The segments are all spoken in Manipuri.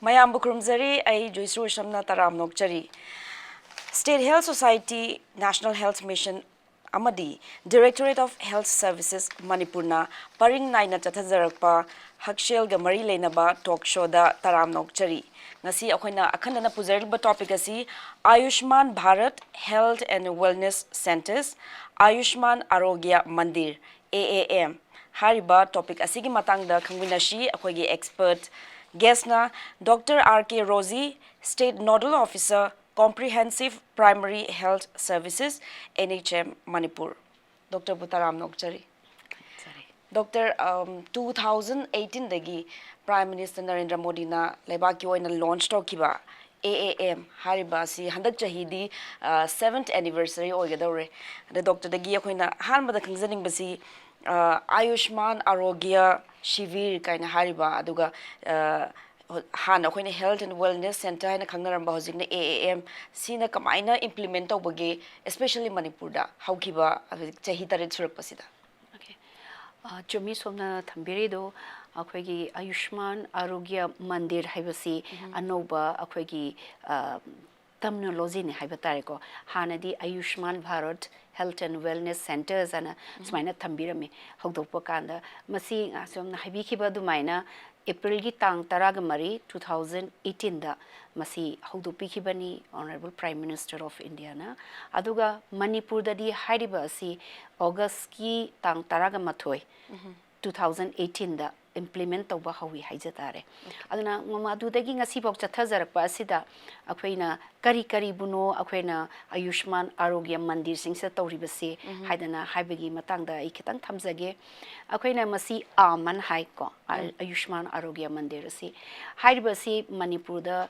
Mayam Bukrumzari, I Joysu Shamna Taram Nokchari. State Health Society, National Health Mission, Amadi, Directorate of Health Services, Manipurna, Paring Naina Chathazarakpa, Hakshel Gamari Lenaba, Talk Show da Taram Nokchari. Ngasi akoina akhandana puzariba topic asi Ayushman Bharat Health and Wellness Centers, Ayushman Arogya Mandir, AAM. Hariba topic asigi matangda khangwinashi akoigi expert guest na Dr. R.K. Rosie, State Nodal Officer, Comprehensive Primary Health Services, NHM Manipur. Dr. Butaram Nokchari. Dr. 2018 dagi Prime Minister Narendra Modi na lebaki oina launch tokiba AAM hariba si handak chahidi 7th anniversary oigadore. The Dr. dagi akoina hanbada khangzaning basi Ayushman Arogya Shivir kaina hariba aduga hana akoina Health and Wellness Center haina khangnaramba hojikna AAM sina kamaina implement tawbage especially Manipur da haukiba chahi taret surakpasida. Chumi somna thambirido akhwegi Ayushman Arogya Mandir haibasi anoba akhwegi terminology ne haiba tareko hanadi Ayushman Bharat Health and Wellness Centers ana sumaina thambirame hogdokpa kanda masi somna haibi khiba dumaina April gi tang taraga mari 2018 da masi hogdopi khibani Honorable Prime Minister of India na aduga Manipur dadi haiba asi August ki tang taraga mathoi 2018 da implement tawba hawi haijatare aduna ngama dagi ngasi bok chathajarakpa asida akhweina kari buno akhweina Ayushman Arogya Mandir singsa tawribase haidana haibagi matangda ai khitang thamjage akhweina masi aman hai ko Ayushman Arogya Mandir asi haibasi Manipur da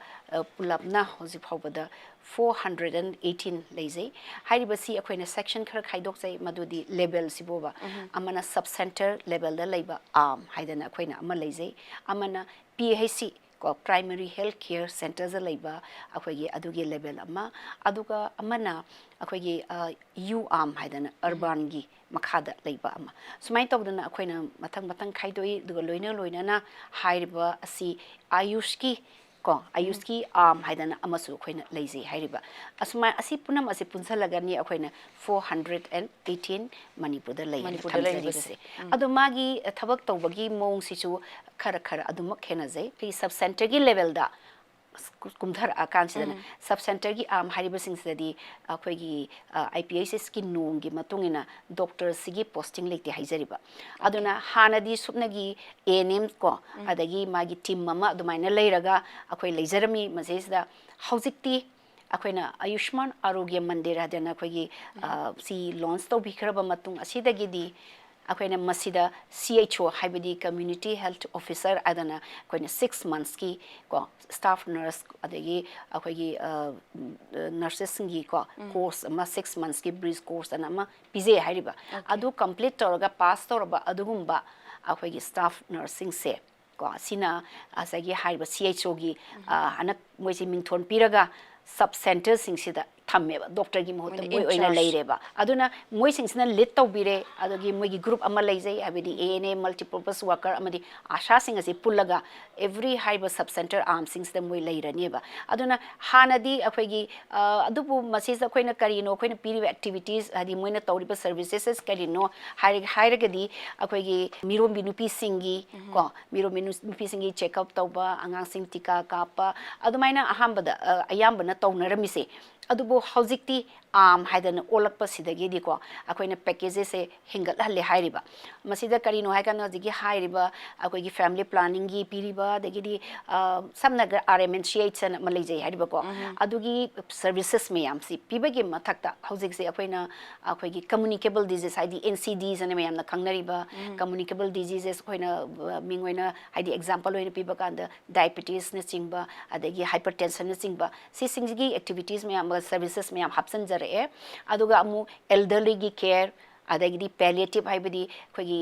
pulapna hoji phawbada 418 leise haibasi akhweina section khara khaidok jai madudi level siboba amana sub center level da leiba haidana akhweina ama leise amana PHC ko primary health care centers leiba akhwegi adugi level ama aduga amana akhwegi haidana urban gi makhada leiba ama sumai tawdana akhweina matang khaidoi duga loina na haiba asi ayushki Ayushki haidana amasu akhweina leise hairiba asuma asi punam asi punsalaga ni akhweina 418 Manipur da lei thamjari adu magi thabak tawbagi mong sichu khara adumak khenajai ki sub center gi level da kumthar akan sidana sub center gi hariba sing sadi akhwegi IPSS ki nong gi matungina doctor sigi posting lekte haijariba aduna hanadi supnagi ANM ko adagi magi team mama adumaina leiraga akhoi leijarami masesda haujikti akhwena Ayushman Arogya Mandir adana akhwegi si launch to bikhraba matung asidagi di akhwena masida CHO haibadi community health officer adana akhwena 6 months ki ko staff nurse adagi akhwegi nurses ngi ko course ama 6 months ki breeze course ana ma pije hairiba adu complete toraga pass toraba adugumba akhwegi staff nursing se ko sina asagi haiba CHO gi anak moisi mingthon piraga sub centers sing sida thammeba doctor gi mohota moi oina leireba aduna moi singsina lead tawbire adogi moi gi group ama leijai abidi ANA multipurpose worker amadi asha sing asi pullaga every haiba sub center arm sings the moi leiraniba aduna hanadi akhoi adubu masis akhoina karino akhoina piriba activities hadi moina tawriba services karino hairagadi akhoi gi mirombi nupi singi ko mirombi nupi singi check up tawba angang sing tika kapa adumaina ahambada ayambana tawnaramisi adubo haujikti haidana olakpa sidagi diko akoina packages se hingal halle hairiba masida karino haikana jigi hairiba akoigi family planning gi piriba dagidi samnagar RMNCH na malejai hairiba ko adugi services mayam si pibagi mathakta haujik se akoina akoigi communicable disease haidi NCDs na mayam na khangnariba communicable diseases koina mingwaina haidi example oina piba kanda diabetes na chingba adagi hypertension na chingba si singgi activities mayam services mayam hapsan jare aduga amu elderly gi care adagidi palliative haibadi khogi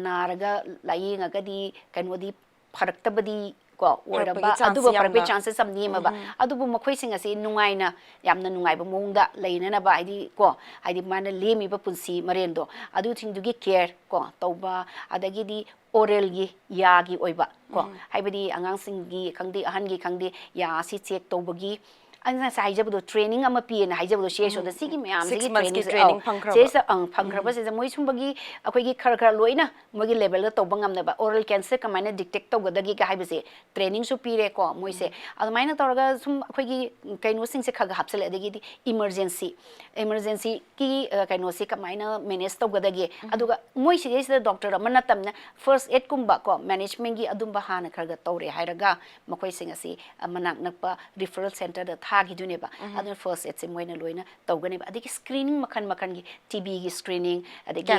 naraga layinga gadi kanwadi pharaktabadi ko oraba aduba parbe chances am ni maba adubu makhoi singa se nungaina yamna nungai ba mongda leina na ba idi ko idi mana lemi ba punsi marendo adu thing dugi care ko tauba adagi di oral gi ya gi oiba ko haibadi angang singi khangdi ahan gi khangdi ya si check tobagi anh sa haijabdo training ama pi na haijabdo she so da sigi myam sigi training se sa ang phangraba se moi sumbagi akoi gi khar khar loina mogi level da to bangam na ba oral cancer kamaina detect to gadagi ka haibase training su pire ko moi se admaina toraga sum akoi gi kaino sing se khaga hapsale adagi emergency ki kaino se kamaina manage to gadagi aduga moi se se doctor amana tamna first aid kumba ko management gi adumba hana kharga tore hairaga makoi sing asi manak nakpa referral center da gi duneba adun first aid se moina loina tawgane ba adiki screening makhan gi TB gi screening adiki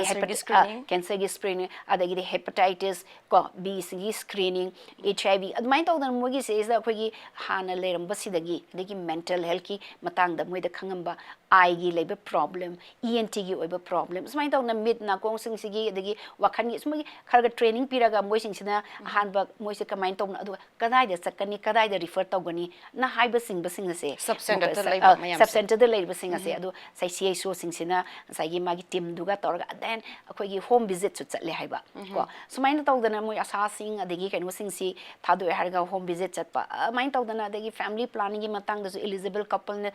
cancer gi screening adiki hepatitis ko B gi screening HIV admai tawdan mogi se is da khoi hana leram basidagi adiki mental health ki matang da moida khangamba eye gi leba problem ENT gi oiba problem smai tawna mid na kong sing sigi adiki wakhan gi smagi kharga training piraga moi sing sina han ba moi se kamai tawna adu kadai da sakani kadai da refer tawgani na haiba sing subcenter da lay ba singa se adu sai CSO sing sina sai gi magi team duga torga then akhoi gi home visit chu chatle haiba ko sumaina tawdana moi asa sing adegi kaino sing si thadu harga home visit chatpa main tawdana adegi family planning gi matang da su eligible couple ne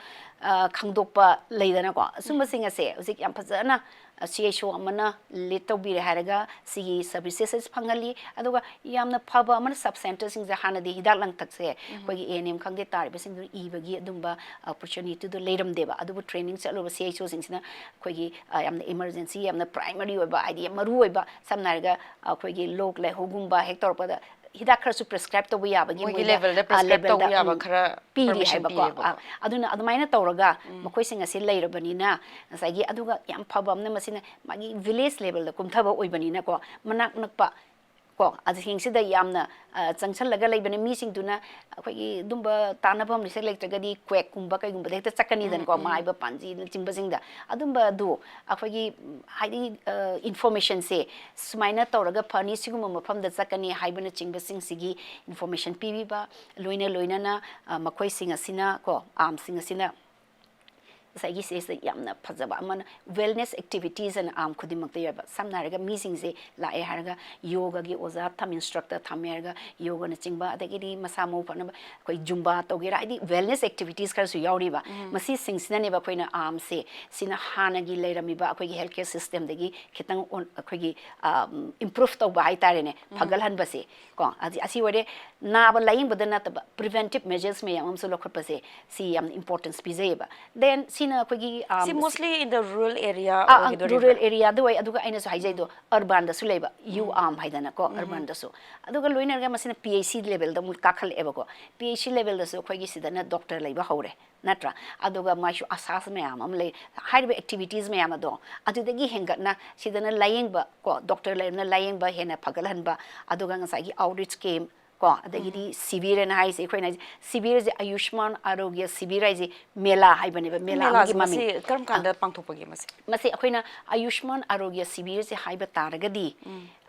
khangdokpa leidana ko sumba singa se usik yam phajana CSO amana leto bi haraga sigi services phangali aduga yamna phaba amana sub center sing ja hana de hidak lang tak se koi ANM khangde tar be sing I bagi adumba opportunity to leram deba adubu training chalo CSO sing sina koi gi yamna emergency yamna primary oba idea maru oba samnarga koi gi lok le hogumba hector pada hidak khara su prescribe to buya bagi moi level da prescribe to buya ba khara permission pi aduna adumaina tawraga makoi sing asi leirabani na sagi aduga yam phabam na masina magi village level da kumthaba oibani na ko manak nakpa ko adhing sida yamna changchal laga leibani mi sing duna akhoi dumba tanabam ni select gadi kwek kumba kai gumba dekta chakani dan ko mai ba panji chingba singda adumba du akhoi haidi information se sumaina tawraga phani siguma mafam da chakani haibana chingba sing sigi information pibi ba loina na makoi sing asina ko am sing asina saigi se yamna phajaba amana wellness activities and am khudimak te yaba samna raga meeting se la e haraga yoga gi oza tham instructor thameraga yoga na chingba adagi di masamo phana koi jumba togera idi wellness activities kar su yauri ba masi singsina ne ba koina am se sina hana gi leirami ba koi healthcare system dagi khitang on koi gi improve to ba haitare ne phagal han ba se ko asi wade na ba laing badana ta preventive measures me yam so lokhot pa se si yam importance bi ba then sina kogi see mostly in the rural area rural area do aduga aina so haijai do urban da su leba you am haidana ko urban da so aduga loiner ga masina PhD level da mul kakhal eba ko PhD level da so kogi sidana doctor leba hore natra aduga mashu asas me am le haibe activities me am do adudagi hengatna sidana laying ba ko doctor lena laying ba hena phagalan ba aduga ngasai gi outreach came ko adagi sibir na hai se khoina sibir je Ayushman arogya sibir ai je mela hai bane ba mela gi mami karam kanda pangthok pagi masi khoina Ayushman arogya sibir je hai ba taragadi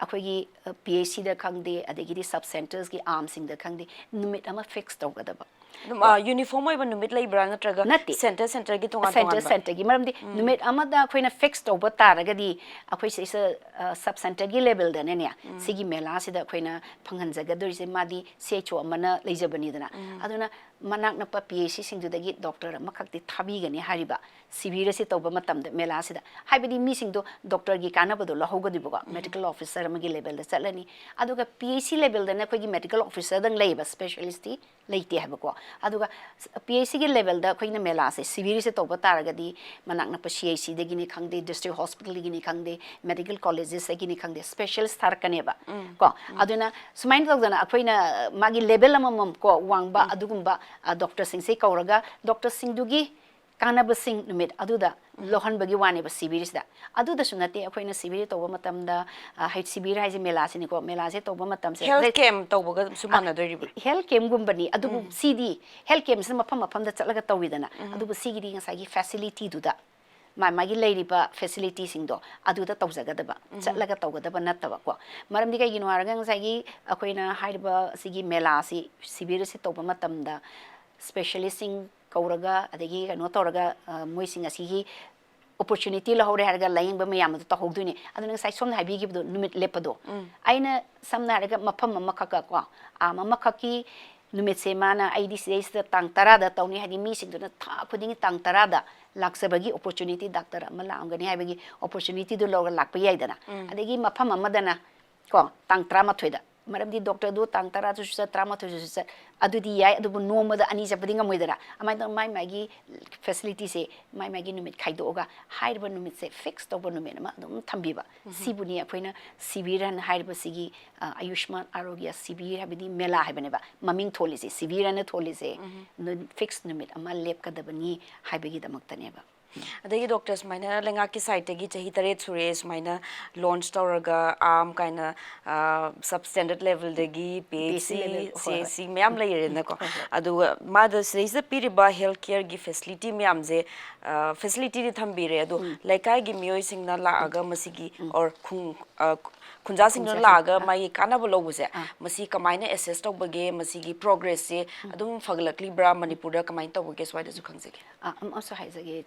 akhoi gi PHC da khangde adagi sub centers gi arm sing da khangde numit ama fix tawgada ba uniform oiba numit leibra natraga center gi tonga center gi maramdi numit amada khoina fix to ba taragadi akhoi se sub center gi level da ne sigi mela sida khoina phanghan jaga dori se madi secho amana leijabani dana aduna manak na pa PhD sing dagi doctor amakakti thabi gani hariba sibira se toba matam da mela sida haibidi mi sing do doctor gi kana bado lahogadi boga medical officer amagi level da chalani aduga PhD level da na khoi gi medical officer dang leiba specialist leite haba ko aduga PhD gi level da khoi na mela se sibira se toba taragadi manak na pa CIC dagi ni khangde district hospital gi ni khangde medical colleges gi ni khangde specialist thar kaneba ko aduna sumain dagdana khoi na magi level amam ko wangba adugumba doctor sing se kauraga doctor sing dugi kana basing numit aduda lohan bagi wani ba sibiris da aduda sunate akoina sibiri to matam da height sibir haji mela sini ko mela se to matam se health camp to boga sumana dori health camp gumbani adubu CD health camp se mafam da chalaga tawidana adubu sigiri ngasagi facility duda ꯃꯥꯒꯤ ꯂꯩꯔꯤꯕ ꯐꯦꯁꯤꯂꯤꯇꯤꯁꯤꯡꯗꯣ ꯑꯗꯨꯗ ꯇꯧꯖꯒꯗꯕ ꯆꯠꯂꯒ ꯇꯧꯒꯗꯕ ꯅꯠꯇꯕꯀꯣ ꯃꯔꯝꯗꯤ ꯀꯩꯒꯤꯅꯣ ꯍꯥꯏꯔꯒ ꯉꯁꯥꯏꯒꯤ ꯑꯩꯈꯣꯏꯅ ꯍꯥꯏꯔꯤꯕ ꯑꯁꯤꯒꯤ ꯃꯦꯂꯥꯁꯤ ꯁꯤꯕꯤꯔ ꯑꯁꯤ ꯇꯧꯕ ꯃꯇꯝꯗ ꯁ꯭ꯄꯦꯁꯤꯌꯦꯂꯤꯁꯁꯤꯡ ꯀꯧꯔꯒ ꯑꯗꯒꯤ ꯀꯩꯅꯣ ꯇꯧꯔꯒ ꯃꯣꯏꯁꯤꯡ ꯑꯁꯤꯒꯤ opportunity lahore harga laying ba mayam to tahoduni aduna sai somna habi gibdo numit lepado aina samna harga mafam mamakaka ko mamakaki numit se mana id cs da tang tarada tawni hadi mi singduna tha khudingi tang tarada laksabagi opportunity doctor amala amgani habagi opportunity do loga lakpa yaidana adagi mafam amadana ko tang trama thoida maramdi doctor do tang tara tu sa trama tu sa adudi yai adu noma da ani japadi nga moidara amai da mai magi facility se mai magi numit khaido ga hairba numit se fix to ba numit ma dum thambiba sibuni akoina sibiran hairba sigi ayushman arogya sibir habidi mela haibane ba maming tholise sibiran tholise fix numit ama lep kadabani haibagi damaktane ba adagi doctors maina lenga ki site gi chahi tare sures maina launch tawraga am kaina substandard level degi PHC CC myam layirena ko adu ma da seisa piriba healthcare gi facility myam je facility ni thambire adu laikai gi miyoi singna laaga masigi or khunja singna laaga mai kana bologuse masi kamaina assess tawbage masigi progress se adum faglakli bra manipur da kamaina tawbage swaida su khangjege am also haizage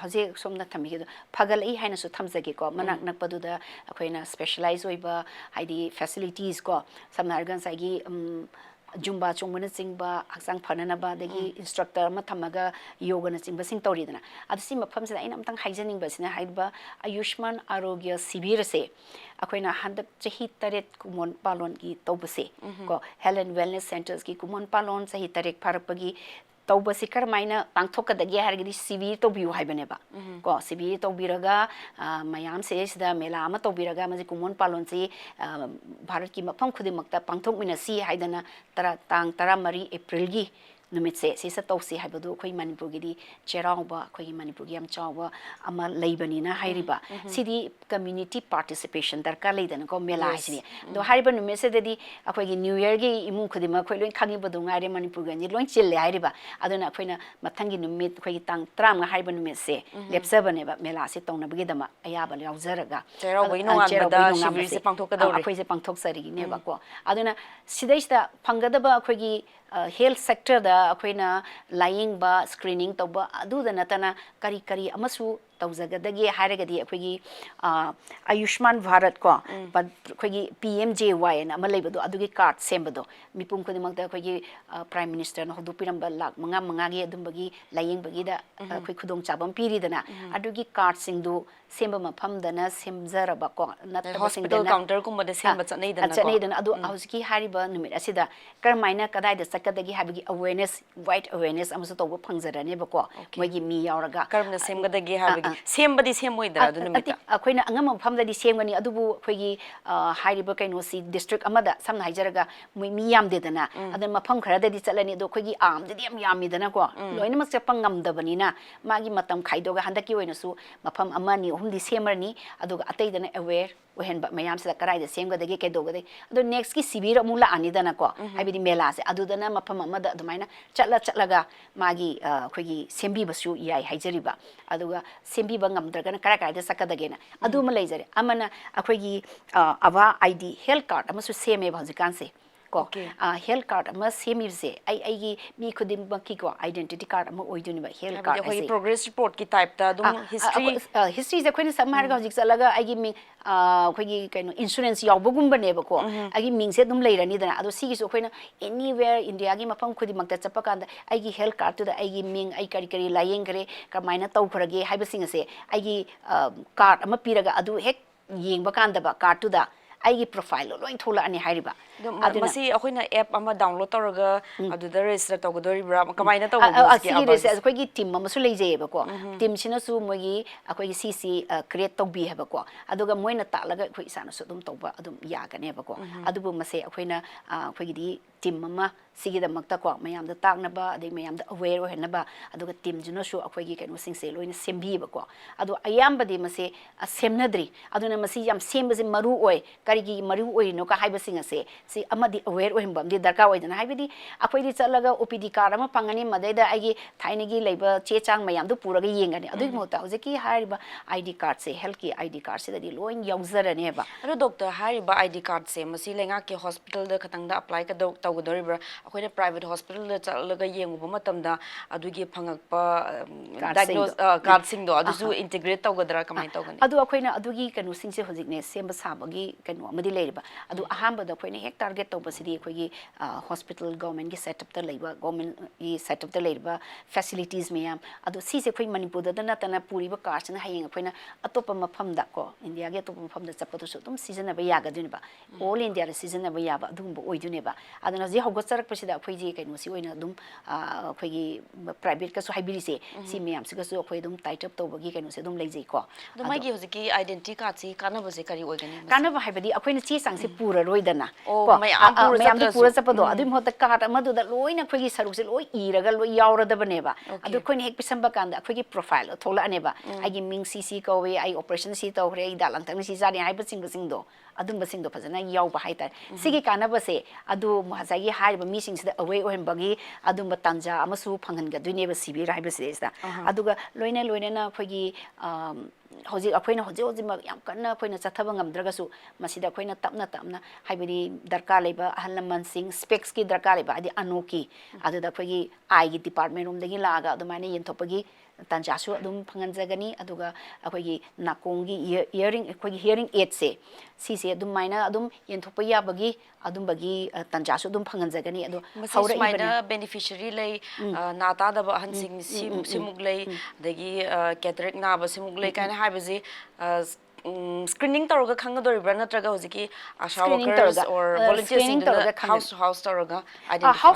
haje somna thamigido fagal ai haina su thamjage ko manak nakpaduda akoina specialize oiba haidi facilities ko samna argan saigi jumba chungmana chingba haksang phanana ba dagi instructor ma thamaga yoga na chingba sing tawridana adsi mafam se aina amtang haijaning ba sina haiba ayushman arogya sibir se akoina handak chahi taret kumon palon gi tawbase ko health and wellness centers gi kumon palon chahi tarek pharapagi tawba sikar maina pangthok da ge hargidi civil to biu haibane ba ko civil to biraga mayam se sida mela ama to biraga maji kumon palon chi bharat ki mafam khudi makta pangthok mina si haidana tang 13 april gi numit se sisa tawsi haibadu khoi manipur gi di cherauba khoi manipur gi am chawa ama leibani na hairiba sidi community participation darkar leidana ko mela haisini do hariba numit se dedi akhoi gi new year gi imu khudi ma khoi loin khangi badu ngaire manipur gi loin chille hairiba aduna khoina mathangi numit khoi tang 13 hariba numit se lepsabane ba mela se tongna bagi dama ayaba yauzaraga cherauba ino ambada shibir se pangthok kadawri akhoi se pangthok sari gi ne ba ko aduna sidaista phangadaba akhoi gi health sector da akoina lying ba screening to ba adu da natana kari kari amasu tawjagadagi haragadi akoigi ayushman bharat ko akoigi PMJY na ama leibado adugi card sembado mipum ko dimagda akoigi prime minister na hodu piramba lak manga gi adumbagi lying bagi da akoi khudong chabam piri dana adugi card singdu semba mafam dana semjaraba ko hospital counter kumba da semba chanei dana adu hauski hariba numit asida karmaina kadai da sakadagi habigi awareness wide awareness amasu tawba phangjarane ba ko moigi mi yauraga karmna semgadagi habigi sembadi semoidra adu numita akoina angam mafamdadi semgani adubu akoigi hariba kaino si district amada samna haijaraga mi yamde dana adan mafam kharadadi chalani ado akoigi amdadi yam yami dana ko loina mak chapang ngamdabani na magi matam khaidoga handaki oina su mafam amani humdi semarni aduga atei dana aware ohenba mayam sa karai da semgadagi kedogade ado next ki sibira mula ani dana ko habidi mela se adu dana mafam amada adumaina chatlaga magi akoigi sembi basu yai haijariba aduga sembi bangam dragana kara da sakadagena adu ma leijare amana akoigi ava id health card amasu seme bhajikan se ko health card ama semi se ai gi mi khudim baki ko identity card ama oiduni ba health card ai progress report ki type ta dum history je khoini samar ga hojik chalaga ai gi mi khoigi kaino insurance yawbagum bane ba ko ai gi ming se dum leirani dana ado sigi so khoina anywhere india gi mafam khudi makta chapa kanda ai gi health card tu da ai gi ming ai kari layeng kare kamaina tau khurage haiba singa se ai gi card ama piraga adu hek yengba kanda ba card tu da ai profile loin thola ani hairiba masi akoina app ama download tawraga aduda register tawgodori bra kamaina taw akoigi team amasu leijeba ko team sina su mogi akoigi cc create tawbi heba ko aduga moina talaga akoi isana su dum tawba adum yagane ba ko adubu mase akoina akoigi di team ama sigidamagta ko mayamda taknaba adai mayamda aware ohenaba aduga team junashu akhoi gi kaino singse loina sembiba ko adu ayambadi mase semnadri aduna masi yam sembase maru oi karigi maru oi no ka haiba singase si amadi aware ohenba di darka oidana haibidi akhoi di chalaga OPD card ama pangani madaida agi thainigi leiba chechang mayamdu puraga yengani adu mota hojeki hariba ID card se health ki ID card se dadi loin yauzarane ba adu doctor hariba ID card se masi lenga ke hospital da khatangda apply ka tawgodoribra akhoi private hospital da chalaga yenguba matamda adugi phangakpa diagnose card singdo adusu integrate tawgodra kamai tawgani adu akhoi adugi kanu singse hojikne semba sabagi kanu amadi leiba adu ahamba da akhoi hek target tawbasidi akhoi gi hospital government gi setup ta leiba government gi setup ta leiba facilities mayam adu sise akhoi manipur da natana puriba card na hayeng akhoi atopa mafam da ko india ge atopa mafam da chapatu su tum season aba yaga dunba all india da season aba yaba adumba oiduneba aduna ji hogosarak pasida akhoi ji kaino si oina dum akhoi gi private ka su hybrise si mayam si ka su akhoi dum tight up tawbagi kaino se dum leijai ko adumai gi hojiki identity card si kanaba se kari oigani kanaba haibadi akhoi na chi sang se pura roidana ko mayam pura chapado adum hota card amadu da loina akhoi gi saruk se loi iraga loi yauradabane ba adu akhoi hek pisamba kanda akhoi gi profile thola aneba agi ming cc kowe ai operation si tawre ai dalang tang si jari haiba singdo adum basingdo phajana yauba haita sigi kanaba se adu mahajagi haiba mi singda away ohenbagi adum tanja amasu phangan duine ba sibi raiba sida aduga loina na akhoi hoji akhoi hoji yam kanna akhoi chathaba ngamdragasu masida akhoi tapna haibidi darka leba ahlaman sing specs ki darka leba adi anoki adu da akhoi ai gi department room dagi laga adumaine yentopagi tanjasu adum phanganjagani aduga akhoi nakongi hearing akhoi hearing aid se sise adum maina adum yenthopa yabagi adum bagi tanjasu adum phanganjagani adu haura ibana beneficiary lay nata da ba hansing simuk lay dagi cataract na ba simuk lay kaina haibaji screening toroga khangadoribra natraga hojiki asha workers or volunteers in the house to house toroga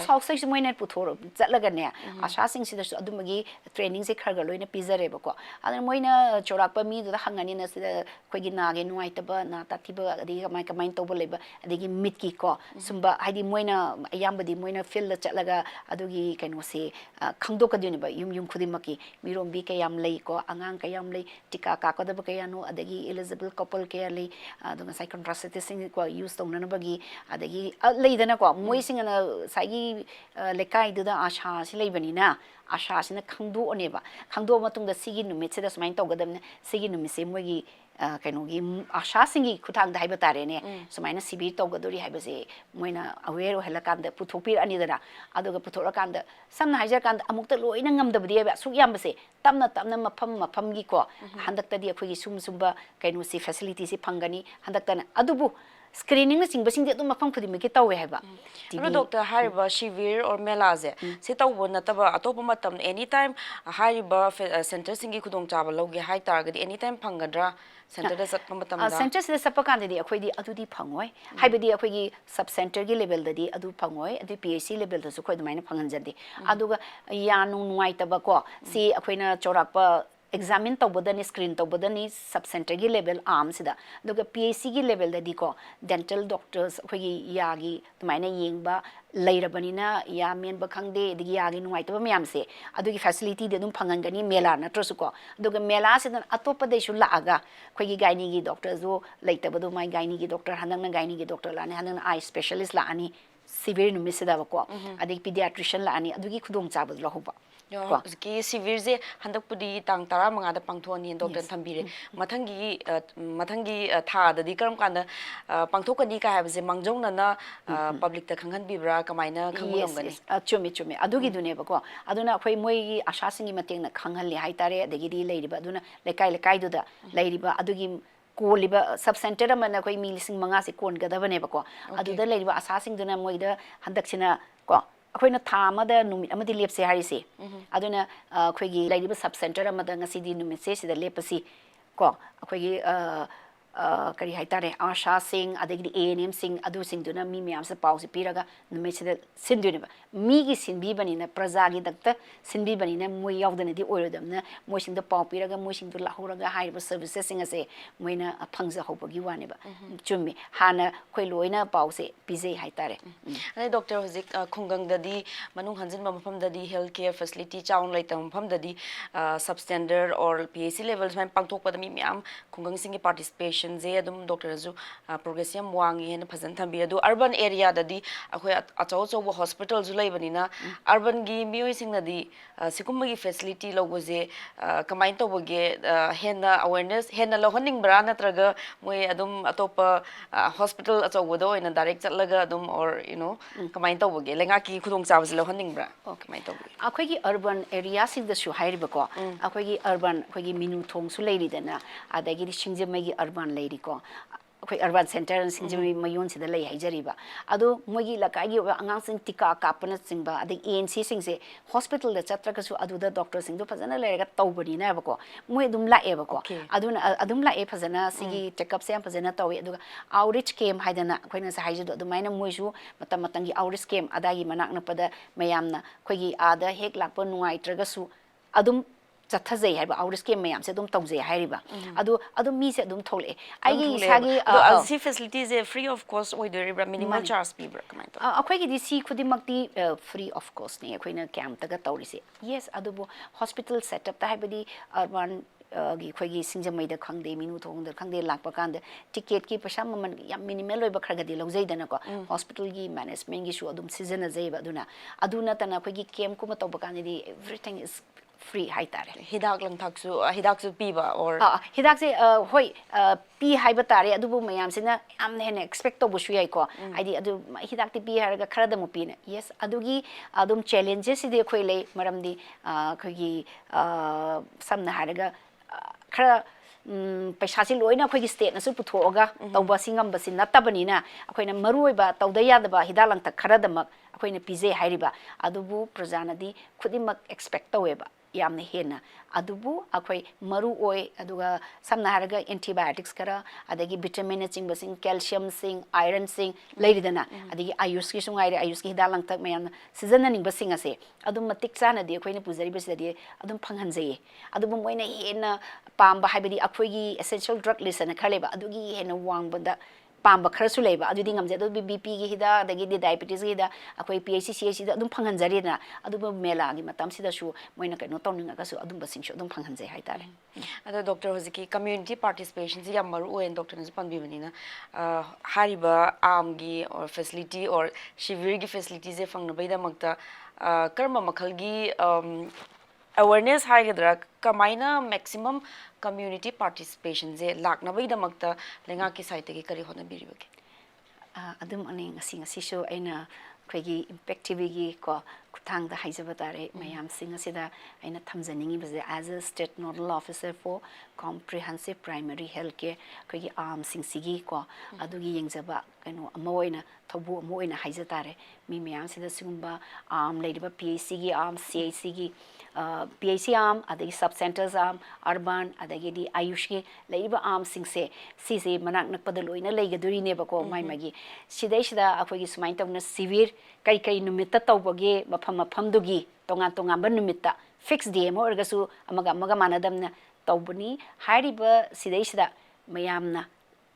house sai moina puthoro chatlaga ne asha sing sida adumagi training se kharga loina pizare ba ko adana moina chorakpa mi da hangani na sida khoigi nage nuaitaba na tathiba adi kamai toba leba adigi mitki ko sumba haidi moina ayambadi moina field chatlaga adugi kaino se khangdoka duni ba yum khudimaki mirombi kayam lei ko angang kayam lei tika ka ko da kayano adagi eligible couple care li adunga sai contraceptive sing ko use tongna bagi adagi leidana ko moising na sai lekai du da asha si leibani na asha sina khangdu oneba khangdu matung da sigi numit se da smain tawgadam sigi numit se mogi kaino gi asha singi khutang da haiba tare ne sumaina sibi tawgadori haibase moina aware hela kan da puthopir ani da aduga puthora kan da samna haijar kan da amukta loina ngamdabdi ba suk yambase tamna mafam gi ko handakta di akhoi sumba kaino si facility si phangani handakta na adubu screening na singbasing de mafam khudi me ke tawe haiba doctor hariba severe or melaze se tawbo nataba atopa matam anytime hariba center singi khudong chaba loge hai targadi anytime phangadra center da satpa matam da center se sappa kan di akhoi di adudi phangoi haibadi akhoi gi sub center gi level da di adu phangoi adu PAC level da su khoi dumaina phangan jandi aduga yanu nuai taba ko si akhoi na chorakpa examine tawbodani screen tawbodani sub center gi level arm sida aduga PAC gi level da di ko dental doctors akhoi gi yagi dumaina yengba leirabanina ya menba khangde digi yagi nuai taba mayam se adugi facility de dum phangangani mela na trosu ko aduga mela se dan atopa de shu laaga khoi gi gynae gi doctor zo leitaba do mai gynae gi doctor hanang na gynae gi doctor la ne hanang na eye specialist la ani severe numisida ba ko adigi pediatrician la ani adugi khudong chaba lo hoba ki severe je handak pudi tang tara manga da pangthoni doctor thambire mathangi tha da di karam kanda pangthokani ka habse mangjongna na public ta khanghan bibra kamaina khangulom gani chumi adugi dune ba ko aduna khoi moi asha singi mateng na khanghan li hai tare adigi di leiriba aduna lekai du da leiriba adugi koliba sub center amana khoi mi lising manga se kon gadabane ba ko aduda leiriba asha sing duna moi da handak sina ko akhoi na tha da numit amadi lepse hari se aduna khoi gi leiriba sub center amada ngasi di numit se sida lepasi ko akhoi gi kari haitare asha sing adagi ANM sing adu sing duna mi miyam sa pause piraga nume sida sindune ba mi gi sinbi bani na praja gi dakta sinbi bani na moi yawdana di oirodam na moi sing da pau piraga moi sing du lahuraga haiba services sing ase moina phangja hobagi wane ba chummi hana khoi loina pause pije haitare ani doctor hozik khungang dadi manung hanjin ma mafam dadi healthcare facility chaun laitam mafam dadi substandard or PAC levels man pangthok padami myam khungang singi participation je adum doctor ju progressium wangi hen phazan thambi adu urban area dadi akhoi achau chau hospital ju laibani na urban gi mioi sing nadi sikumba gi facility logo je kamain to boge henna awareness henna lohaning bra natraga moi adum atopa hospital achau bodo ina direct chatlaga adum or kamain to boge lenga ki khudong chaw je lohaning bra kamain to boge akhoi gi urban area sing da shu hairiba ko akhoi gi urban akhoi gi minu thong su leiri dana adagi singje mai gi urban leiri ko akhoi urban center singje mayon sida lei haijariba adu mogi lakai gi angang sing tika kapana singba adig ANC singse hospital da chatra ka su adu da doctor sing do phajana lerega tawbani na ba ko moi dum la e ba ko adum la e phajana sigi checkup se phajana tawi adu outreach camp haidana akhoi na sa haijadu adu maina moi su matam matang gi outreach camp adagi manak na pada mayamna khoi gi ada hek lakpa nuai traga su adum chathajai haiba outreach camp mayam se dum tawjai hairiba adu mi se dum thole aigi sagi si facilities free of cost oidoribra minimal charge pibra comment akhoi gi si khudi makti free of cost ne akhoi na camp taga tawrise yes adubu hospital setup ta haibadi urban gi khoi gi singjamai da khangde minu thong da khangde lakpa kan da ticket ki paisa maman yam minimal loiba khraga di lojai dana ko hospital gi management gi su adum season azai ba aduna tana khoi gi camp kuma tawba kan di everything is free haitare hidak lang thaksu piba or hidak se hoi pi haiba tare adubu mayam sina am ne expect to busu yai ko aidi adu hidak ti pi haraga khara da mu pi na yes adugi adum challenges ide khoi lei maramdi khoi gi samna haraga khara paisa si loina khoi gi state na su putho oga tawba singam basin natabani na akhoina maroi ba tawda yada ba hidak lang ta khara da mak akhoina pije hairiba adubu prajana di khudimak expect taweba yamne hena adubu akhoi maru oi aduga samna haraga antibiotics kara adagi vitamin sing basing calcium sing iron sing leiridana adagi ayush ki sungai ayush ki dalang tak mayan season ning basing ase adum matik chana di akhoi na pujari basadi adum phanghanjai adubu moina hena pamba haibadi akhoi gi essential drug list na khaleba adugi hena wangbanda pamba kharasu leiba adudi ngamje adu BP gi hida adagi di diabetes gi da akhoi PAC CAC da adum phanghanjari na adubu mela gi matam sida su moina kaino tawninga ka su adum basing su adum phanghanjai haitare ada doctor hoziki community participation ji yamaru en doctor ne panbi bani na hariba arm gi or facility or shivir gi facility je phangna baida makta karma makhal gi awareness haigedra kamaina maximum community participation je lakna baida makta lenga ki site gi kari hona biribage adum ani ngasi so aina khoi impact TV gi ko kuthang da haijaba tare mayam sing asida aina thamjaningi baje as a state nodal officer for comprehensive primary health care khoi arm sing sigi ko adugi yengjaba kaino amoina thobu amoina haija tare mi mayam sida sigumba arm leidiba PAC gi arm CAC gi PAC arm adagi sub centers arm urban adagi di ayush gi leiba arm sing se sise manak nakpada loina leigaduri ne bako mai magi sidai sida akhoi gi sumain tawna severe kai numita tawbage mafam dugi tongan ba numita fix day mo ergasu amaga manadamna tawbani hariba sidai sida mayamna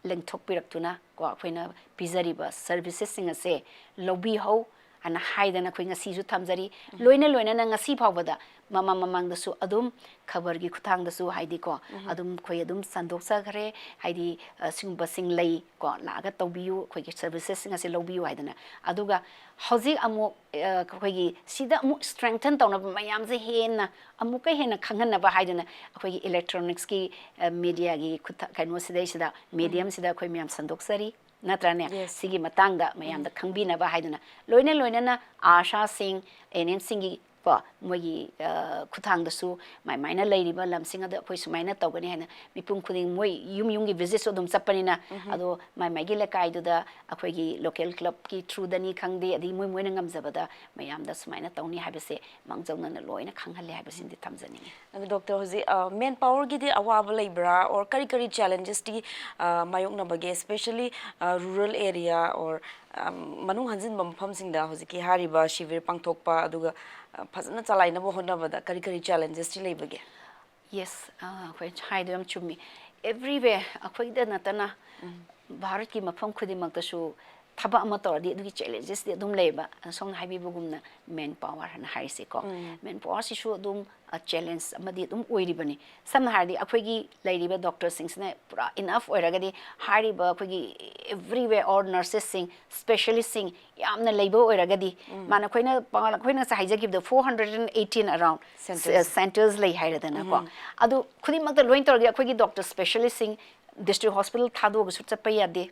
lengthok piraktuna ko akhoi na pizariba services sing ase lobby ho ana haidana khoi ngasi ju thamjari loina na ngasi phawbada mamang da su adum khabar gi khuthang da su haidi ko adum khoi adum sandoksa khare haidi singba sing lei ko laga tawbiyu khoi gi services sing ase lobiyu haidana aduga hoji amu khoi gi sida amu strengthen tawna mayam je hena amu ka hena khangana ba haidana khoi gi electronics ki media gi khutha kaino sida medium sida khoi mayam sandoksari natrane sigi matangda mayam da khangbina ba haidana loina na asha sing enen singi ko mogi khuthangdasu mai maina leiriba lamsing ada khoi sumaina tawgani hana mipum khuding moi yum gi visit so dum chapanina ado mai mai gi lekai du da akhoi gi local club ki through dani khangde adi moi na ngamjabada mayam da sumaina tawni habase mangjawna na loina khanghalle habase di tamjani Doctor Hozi main power gi di awaba leibra or kari challenges ti mayok na bage especially rural area or manung hanjin bampham singda hozi ki hariba shivir pangthokpa aduga fazana chalaina bo honabada kari challenges ti leibage. Yes khoi chai dum chumi everywhere akhoi da natana bharat ki mafam khudimak ta su thaba ama tor di dugi challenges di dum leba song haibi bugumna main power han haise ko main power si su dum a challenge amadi dum oiribani samna hardi akhoi gi leiriba doctor singsna pura enough oiragadi hariba akhoi gi everywhere or nurses sing specialist sing yamna leiba oiragadi mana khoina pangala khoina sa haija give the 418 around centers lei hairadana ko adu khudi makta loin tor gi akhoi gi doctor specialist sing district hospital thado ga su chapaya de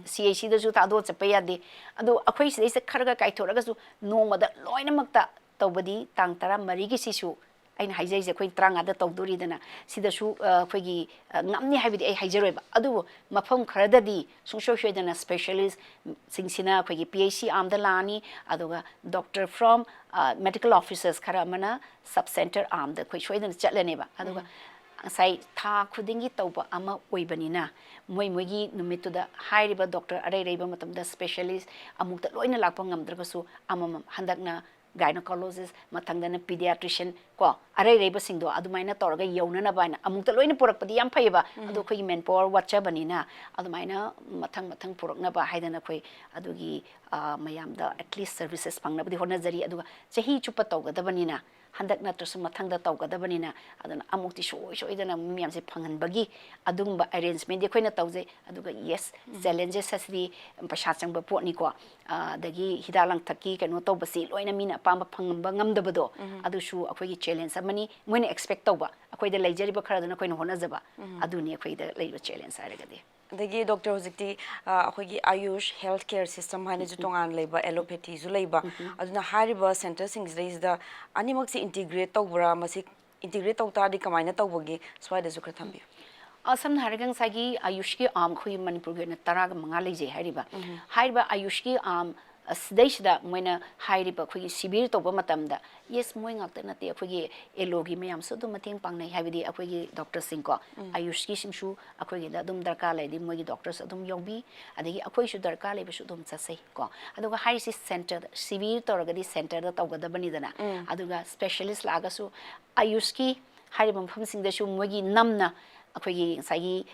CAC da su thado chapaya de adu akhoi sidai se kharga kai thoraga su noma da loina makta tawbadi tang tara mari gi sisu aina haijai je khoi tranga da tawduri dana sida su khoi gi ngamni haibidi ai haijaroiba adu mafam kharada di sungsho dana specialist singsina khoi gi PHC am da lani aduga doctor from medical officers khara mana sub center am da khoi shoi dana chatlane ba aduga sai tha khudingi tawba ama oibanina moi gi numitu da hairiba doctor arai reiba matam da specialist amukta loina lakpa ngamdragasu amam handakna gynecologist matangdana pediatrician ko arai reiba singdo adumaina torga yowna na baina amukta loina purakpadi yam phaiba adu khoi men power watcha banina adumaina mathang purakna ba haidana khoi adugi mayam da at least services pangna badi hona jari aduga chahi chupa tawga da banina handak na to mathang da tawga da banina aduna amukti shoi dana miyam se phangan bagi adungba arrangement de khoina tawje aduga yes challenges asri pasha changba potni ko dagi hidalang thaki kano tawbasi loina mina pamba phangamba ngamdabado adu shu akhoi gi challenge amani moina expect tawba akhoi da leijari ba khara dana khoina hona jaba aduni akhoi da leiba challenge aragade dagi doctor hojikti akhoi gi ayush healthcare system haine ju tongan leiba allopathy ju leiba aduna hariba center sing is the animak si integrate tawbra masi integrate tawta di kamaina tawbagi swaida ju khra thambi asam haragang sagi ayush ki am khoi manipur ge na taraga manga leije hariba ayush ki am asdaishda moina hairiba khoi sibir toba matamda yes moi ngakta nate akhoi elogi mayam so dum mating pangnai habidi akhoi doctor sing ko ayush ki simshu akhoi da dum darka laidi moi doctors adum yobi adagi akhoi su darka laiba su dum chasai ko aduga haisi center sibir toragadi center da tawgada bani dana aduga specialist laga su ayush ki hairiba pham sing da su moi namna akhoi sagi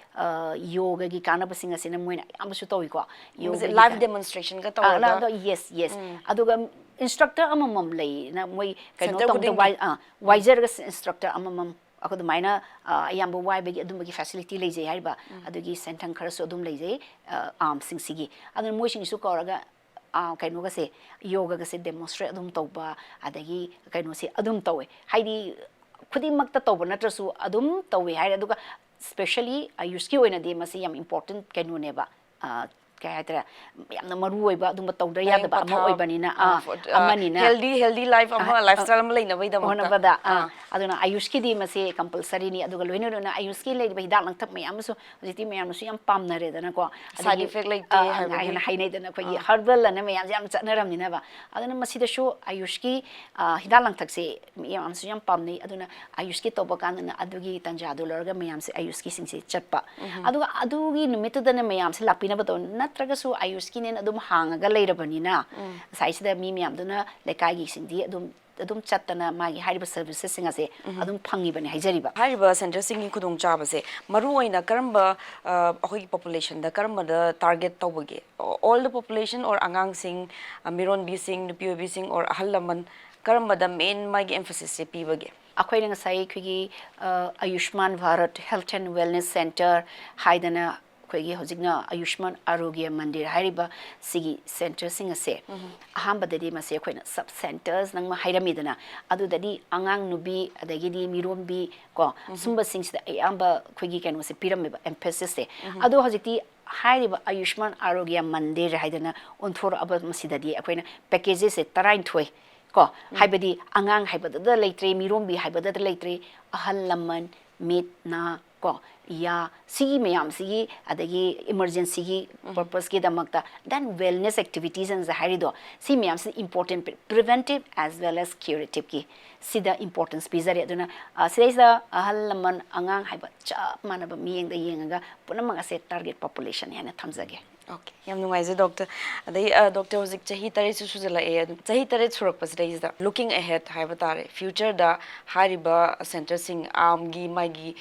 yoga gi kana basing asina moina amsu toy ko yoga live demonstration ga tawada yes aduga instructor amamam lei na moi kaino tong the wiser ga instructor amamam akoda maina ayamba wai bagi adum bagi facility leije hariba adugi sentang kharaso adum leije arm sing sigi adun moi sing su koraga kaino ga se yoga ga se demonstrate adum tawba adagi kaino se adum tawe haidi khudi makta tawba natrasu adum tawe haida aduga especially ayush ki oina de masi yam important kaino neba kaya hatra yamna maru oiba adum tawda ya da ama oibanina amanina healthy life ama lifestyle ma leina baida ona bada aduna ayush ki di masi compulsory ni aduga loina na ayush ki leida hidak lang thap mayam su jiti mayam su yam pamna re dana ko side effect like te ayana hainai dana ko herbal na mayam yam chanaram ni na ba aduna masi da shu ayush ki hidak lang thak se mayam su yam pamnai aduna ayush ki toba kan na adugi tanja dollar ga mayam se ayush ki sing se chatpa aduga adugi numitu dana mayam se lapina ba don natragasu ayush ki ne adum hangaga leirabanina saisida mi miyam duna lekai gi singdi adum chattana magi hariba services singa se adum phangi bani haijariba hariba center singi khudong chaba se maru oina karamba ahoi population da karamba da target tawbage all the population or angang sing miron bi sing nupi bi sing or ahalaman karamba da main magi emphasis se pibage akhoi nga sai khigi Ayushman Bharat Health and Wellness Center haidana khoi hojigna Ayushman Arogya Mandir hariba sigi center singa se ahamba dadi mase khoina sub centers nang ma hairamidana adu dadi angang nubi adagi di mirombi ko sumba singda ayamba khoigi kanu se pyramid emphasis se adu hojikti hariba Ayushman Arogya Mandir haidana onthor aba masidadi akoina packages se tarain thoi ko haibadi angang haibada leitre mirombi haibada leitre ahal laman mit na ko ya sigi mayam sigi adagi emergency gi purpose ki damakta then wellness activities and zaharido si mayam si important preventive as well as curative ki sida importance bizari aduna sida ahal laman angang haiba cha manaba miyeng da yenga punamang ase target population yana thamjage. Okay, yam nungaise doctor. Adai doctor hozik chahi tare su sujala e chahi tare surak pasdai is da looking ahead haiba tare future da hariba center sing amgi magi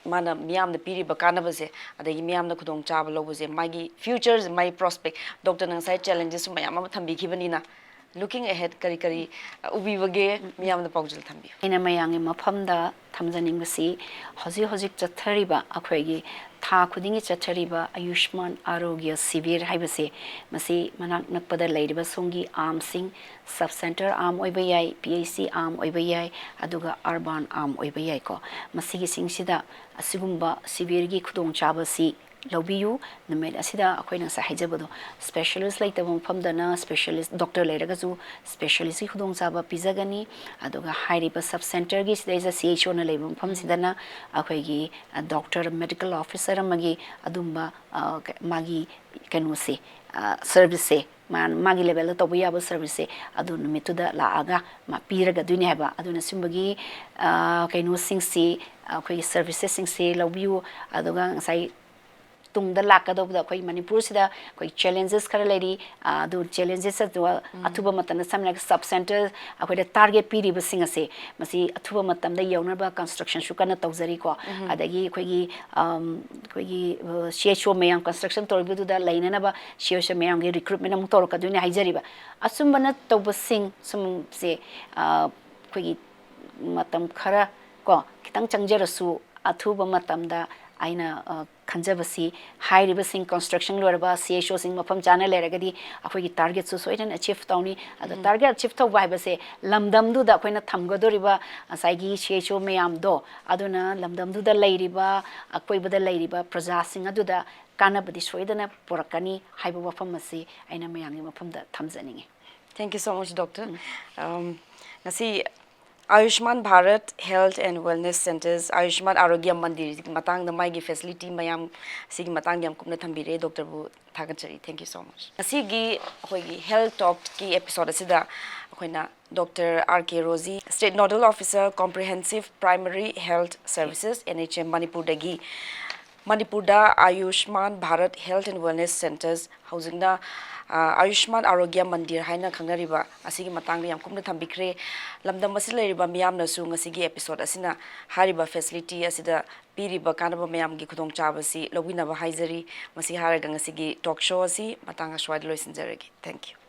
mana miyam da piri bakana base adai miyam da khudong chaba lobuse magi futures my prospect doctor nang sai challenges mayam ma thambi khibani na looking ahead kari kari ubi wage miyam da paujal thambi ina mayangi maphamda thamjaning basi hoji hojik chathariba akhoi tha khudingi chathariba Ayushman Arogya Sivir haibase masi manak nakpada leiriba songi arm sing sub center arm oibayai PAC arm oibayai aduga urban arm oibayai ko masigi singsida asigumba Sivir gi khudong chabasi Lobiyu, the med asida acquaintance hijabado, specialist like the one from the specialist doctor later specialist who saba pizagani, adoga hiriba sub center gis there is a CHO na labum from sidana, aquagi, a doctor, a medical officer, magi, adumba, magi canusi, service. Man magi level to we have service adun mituda la aga ma piraga dunihaba aduna simbagi kainu singsi services singsi lobiyu adoga sai tung the lack of the Koi Manipur Sida, Koi challenges Karalady, do challenges as well, Atuba Matan, some like sub centers, a target period was sing a say, Masi Atuba Matam, the Yonaba construction, Shukana Tozarico, Adagi, Kogi, Shesho Mayan construction, Torbidu, the Lainaba, Shesha Mayan recruitment of Toroka, doing Hijariba. Asumana Toba sing, some say, Kogi Matam Kara, Ko, Kitang Chanjerasu, Atuba Matamda. Aina kanjabasi high river sing construction loraba CHO sing mafam chana leragadi akhoi target su soidan achieve tawni ada target achieve to vai base lamdam du da khoina thamgadoriba asaigi CHO mayam do aduna lamdam du da leiriba akoi bada leiriba praja sing adu da kanabadi soidana porakani haiba wafam asi aina mayangi mafam da thamjaningi. Thank you so much, doctor. Nasi Ayushman Bharat Health and Wellness Centers, Ayushman Arogya Mandir, matang the Maigi facility, Mayam, Sig Matang Yam Kumna Tambire, Dr. Bu Tagachari. Thank you so much. Sigi Health Talk key episode Sida Dr. R.K. Rosie, State Nodal Officer, Comprehensive Primary Health Services, NHM Manipur Dagi. Manipur da Ayushman Bharat Health and Wellness Centers, housing da Ayushman Arogya Mandir haina khangnariba asigi matang yam kumna thambikre lamdam asil leriba miyam na su ngasigi episode asina hariba facility asida piriba kanaba miyam gi khudong chabasi lobina ba haizari masi haraga ngasigi talk show asi matanga swad loisinjaragi. Thank you.